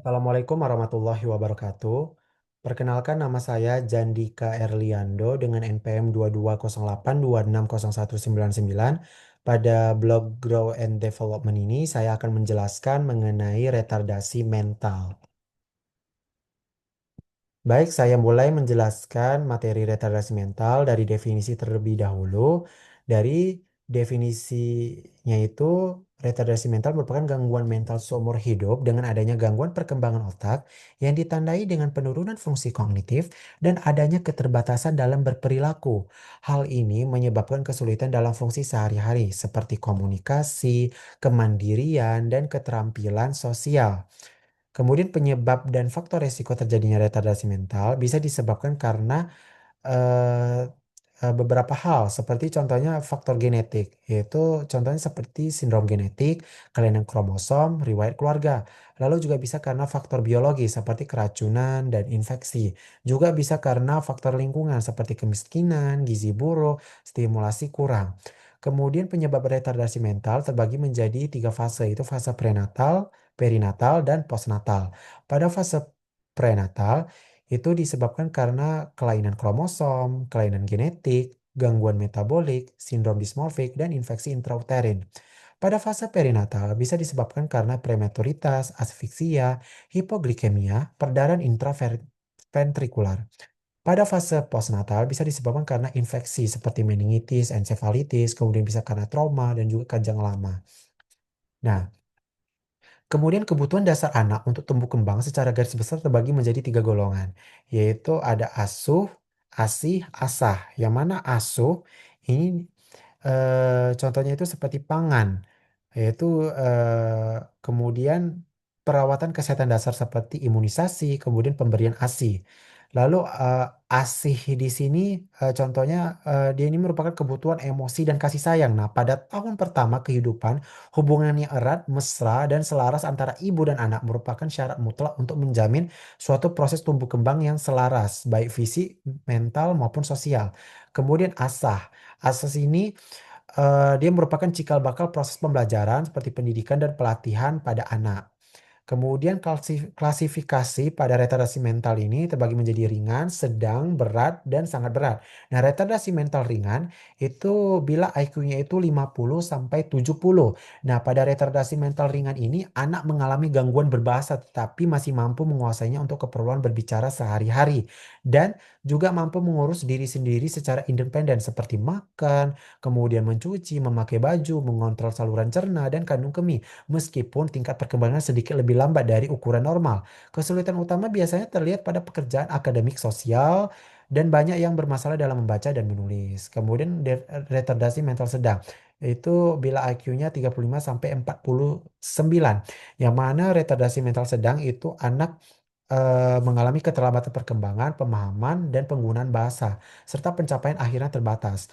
Assalamualaikum warahmatullahi wabarakatuh. Perkenalkan nama saya Jandika Erliando dengan NPM 2208260199. Pada blog Grow and Development ini saya akan menjelaskan mengenai retardasi mental. Baik, saya mulai menjelaskan materi retardasi mental dari definisi terlebih dahulu. Dari definisinya itu, retardasi mental merupakan gangguan mental seumur hidup dengan adanya gangguan perkembangan otak yang ditandai dengan penurunan fungsi kognitif dan adanya keterbatasan dalam berperilaku. Hal ini menyebabkan kesulitan dalam fungsi sehari-hari seperti komunikasi, kemandirian, dan keterampilan sosial. Kemudian penyebab dan faktor resiko terjadinya retardasi mental bisa disebabkan karena eh, beberapa hal seperti contohnya faktor genetik, yaitu contohnya seperti sindrom genetik, kelainan kromosom, riwayat keluarga. Lalu juga bisa karena faktor biologi seperti keracunan dan infeksi. Juga bisa karena faktor lingkungan seperti kemiskinan, gizi buruk, stimulasi kurang. Kemudian penyebab retardasi mental terbagi menjadi tiga fase, yaitu fase prenatal, perinatal, dan postnatal. Pada fase prenatal, itu disebabkan karena kelainan kromosom, kelainan genetik, gangguan metabolik, sindrom dismorfik, dan infeksi intrauterin. Pada fase perinatal bisa disebabkan karena prematuritas, asfiksia, hipoglikemia, perdarahan intraventrikular. Pada fase postnatal bisa disebabkan karena infeksi seperti meningitis, ensefalitis, kemudian bisa karena trauma dan juga kejang lama. Nah, kemudian kebutuhan dasar anak untuk tumbuh kembang secara garis besar terbagi menjadi tiga golongan, yaitu ada asuh, asih, asah. Yang mana asuh ini contohnya itu seperti pangan, yaitu kemudian perawatan kesehatan dasar seperti imunisasi, kemudian pemberian ASI. Lalu ASIH di sini contohnya dia ini merupakan kebutuhan emosi dan kasih sayang. Nah, pada tahun pertama kehidupan, hubungan yang erat, mesra, dan selaras antara ibu dan anak merupakan syarat mutlak untuk menjamin suatu proses tumbuh kembang yang selaras, baik fisik, mental, maupun sosial. Kemudian asah. Asas ini dia merupakan cikal bakal proses pembelajaran seperti pendidikan dan pelatihan pada anak. Kemudian klasifikasi pada retardasi mental ini terbagi menjadi ringan, sedang, berat, dan sangat berat. Nah, retardasi mental ringan itu bila IQ-nya itu 50 sampai 70. Nah, pada retardasi mental ringan ini anak mengalami gangguan berbahasa tetapi masih mampu menguasainya untuk keperluan berbicara sehari-hari dan juga mampu mengurus diri sendiri secara independen seperti makan, kemudian mencuci, memakai baju, mengontrol saluran cerna dan kandung kemih meskipun tingkat perkembangan sedikit lebih lambat dari ukuran normal. Kesulitan utama biasanya terlihat pada pekerjaan akademik sosial dan banyak yang bermasalah dalam membaca dan menulis. Kemudian retardasi mental sedang itu bila IQ-nya 35 sampai 49. Yang mana retardasi mental sedang itu anak mengalami keterlambatan perkembangan, pemahaman, dan penggunaan bahasa, serta pencapaian akhirnya terbatas.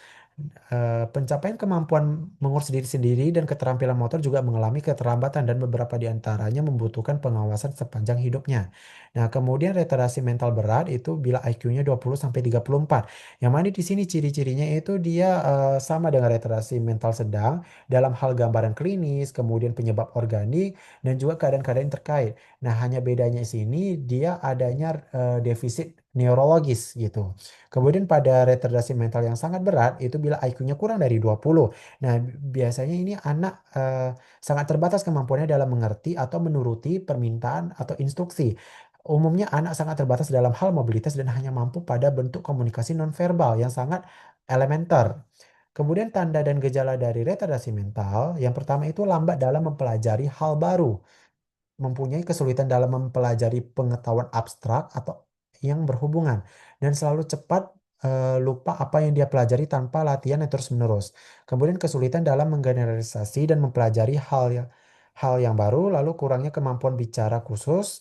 Pencapaian kemampuan mengurus diri sendiri dan keterampilan motor juga mengalami keterlambatan dan beberapa di antaranya membutuhkan pengawasan sepanjang hidupnya. Nah, kemudian retardasi mental berat itu bila IQ-nya 20 sampai 34. Yang mana di sini ciri-cirinya itu dia sama dengan retardasi mental sedang dalam hal gambaran klinis, kemudian penyebab organik dan juga keadaan-keadaan yang terkait. Nah, hanya bedanya di sini dia adanya defisit neurologis gitu. Kemudian pada retardasi mental yang sangat berat itu bila IQ-nya kurang dari 20. Nah, biasanya ini anak sangat terbatas kemampuannya dalam mengerti atau menuruti permintaan atau instruksi. Umumnya anak sangat terbatas dalam hal mobilitas dan hanya mampu pada bentuk komunikasi nonverbal yang sangat elementer. Kemudian tanda dan gejala dari retardasi mental, yang pertama itu lambat dalam mempelajari hal baru, mempunyai kesulitan dalam mempelajari pengetahuan abstrak atau yang berhubungan dan selalu cepat lupa apa yang dia pelajari tanpa latihan yang terus-menerus. Kemudian kesulitan dalam menggeneralisasi dan mempelajari hal yang baru, lalu kurangnya kemampuan bicara khusus,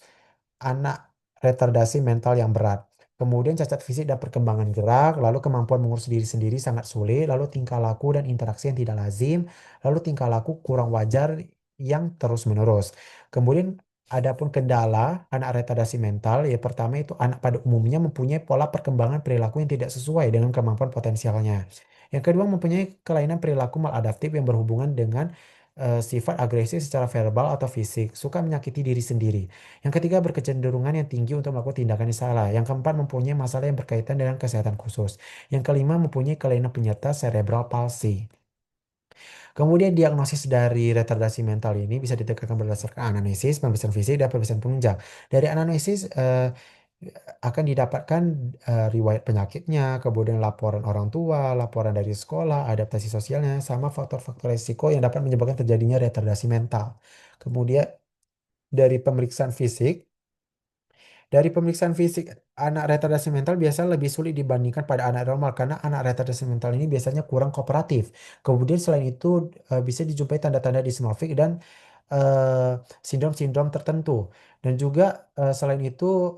anak retardasi mental yang berat. Kemudian cacat fisik dan perkembangan gerak, lalu kemampuan mengurus diri sendiri sangat sulit, lalu tingkah laku dan interaksi yang tidak lazim, lalu tingkah laku kurang wajar yang terus-menerus. Kemudian adapun kendala anak retardasi mental, ya pertama itu anak pada umumnya mempunyai pola perkembangan perilaku yang tidak sesuai dengan kemampuan potensialnya. Yang kedua mempunyai kelainan perilaku maladaptif yang berhubungan dengan sifat agresif secara verbal atau fisik, suka menyakiti diri sendiri. Yang ketiga, berkecenderungan yang tinggi untuk melakukan tindakan yang salah. Yang keempat, mempunyai masalah yang berkaitan dengan kesehatan khusus. Yang kelima, mempunyai kelainan penyerta cerebral palsy. Kemudian diagnosis dari retardasi mental ini bisa ditegakkan berdasarkan anamnesis, pemeriksaan fisik, dan pemeriksaan penunjang. Dari anamnesis akan didapatkan riwayat penyakitnya, kemudian laporan orang tua, laporan dari sekolah, adaptasi sosialnya, sama faktor-faktor risiko yang dapat menyebabkan terjadinya retardasi mental. Kemudian dari pemeriksaan fisik, anak retardasi mental biasanya lebih sulit dibandingkan pada anak normal karena anak retardasi mental ini biasanya kurang kooperatif. Kemudian selain itu bisa dijumpai tanda-tanda dysmorphic dan eh, sindrom-sindrom tertentu. Dan juga selain itu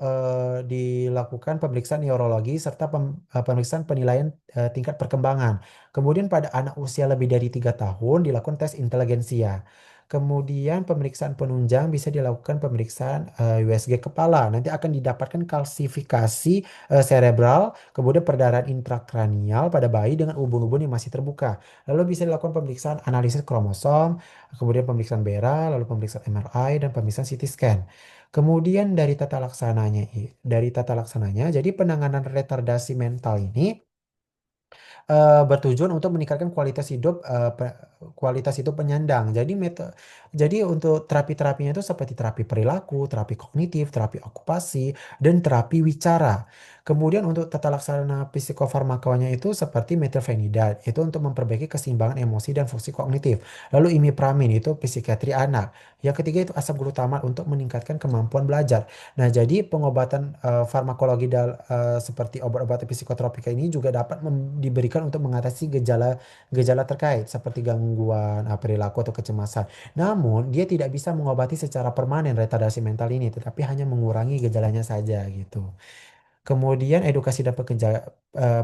dilakukan pemeriksaan neurologi serta pemeriksaan penilaian tingkat perkembangan. Kemudian pada anak usia lebih dari 3 tahun dilakukan tes inteligensia. Kemudian pemeriksaan penunjang bisa dilakukan pemeriksaan USG kepala. Nanti akan didapatkan kalsifikasi cerebral, kemudian perdarahan intrakranial pada bayi dengan ubun-ubun yang masih terbuka. Lalu bisa dilakukan pemeriksaan analisis kromosom, kemudian pemeriksaan BERA, lalu pemeriksaan MRI dan pemeriksaan CT scan. Kemudian dari tata laksananya, jadi penanganan retardasi mental ini bertujuan untuk meningkatkan kualitas hidup penyandang. Jadi untuk terapi-terapinya itu seperti terapi perilaku, terapi kognitif, terapi okupasi, dan terapi wicara. Kemudian untuk tata laksana psikofarmakanya itu seperti metilfenidat, itu untuk memperbaiki keseimbangan emosi dan fungsi kognitif. Lalu imipramin itu psikiatri anak. Yang ketiga itu asam glutamat untuk meningkatkan kemampuan belajar. Nah, jadi pengobatan farmakologi seperti obat-obat psikotropika ini juga dapat diberikan untuk mengatasi gejala terkait seperti gangguan perilaku atau kecemasan. Namun, dia tidak bisa mengobati secara permanen retardasi mental ini, tetapi hanya mengurangi gejalanya saja gitu. Kemudian edukasi dan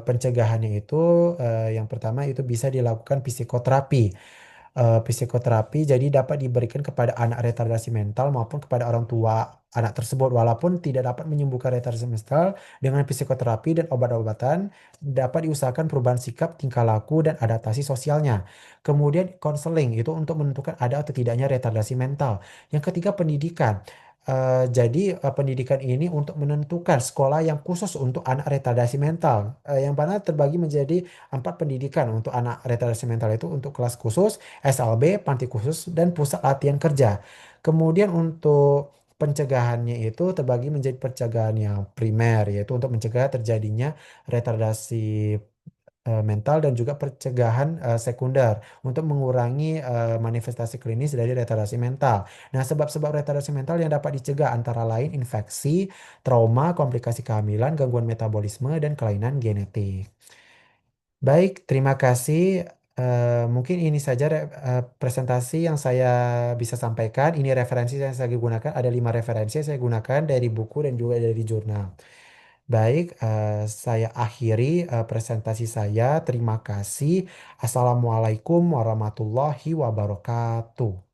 pencegahannya itu yang pertama itu bisa dilakukan psikoterapi. Psikoterapi jadi dapat diberikan kepada anak retardasi mental maupun kepada orang tua anak tersebut walaupun tidak dapat menyembuhkan retardasi mental dengan psikoterapi dan obat-obatan dapat diusahakan perubahan sikap, tingkah laku dan adaptasi sosialnya. Kemudian konseling itu untuk menentukan ada atau tidaknya retardasi mental. Yang ketiga pendidikan. Jadi pendidikan ini untuk menentukan sekolah yang khusus untuk anak retardasi mental, yang mana terbagi menjadi 4 pendidikan untuk anak retardasi mental itu untuk kelas khusus, SLB, panti khusus, dan pusat latihan kerja. Kemudian untuk pencegahannya itu terbagi menjadi pencegahan yang primer, yaitu untuk mencegah terjadinya retardasi mental dan juga pencegahan sekunder untuk mengurangi manifestasi klinis dari retardasi mental. Nah, sebab-sebab retardasi mental yang dapat dicegah antara lain infeksi, trauma, komplikasi kehamilan, gangguan metabolisme, dan kelainan genetik. Baik, terima kasih. Mungkin ini saja presentasi yang saya bisa sampaikan. Ini referensi yang saya gunakan. Ada 5 referensi yang saya gunakan dari buku dan juga dari jurnal. Baik, saya akhiri presentasi saya. Terima kasih. Assalamualaikum warahmatullahi wabarakatuh.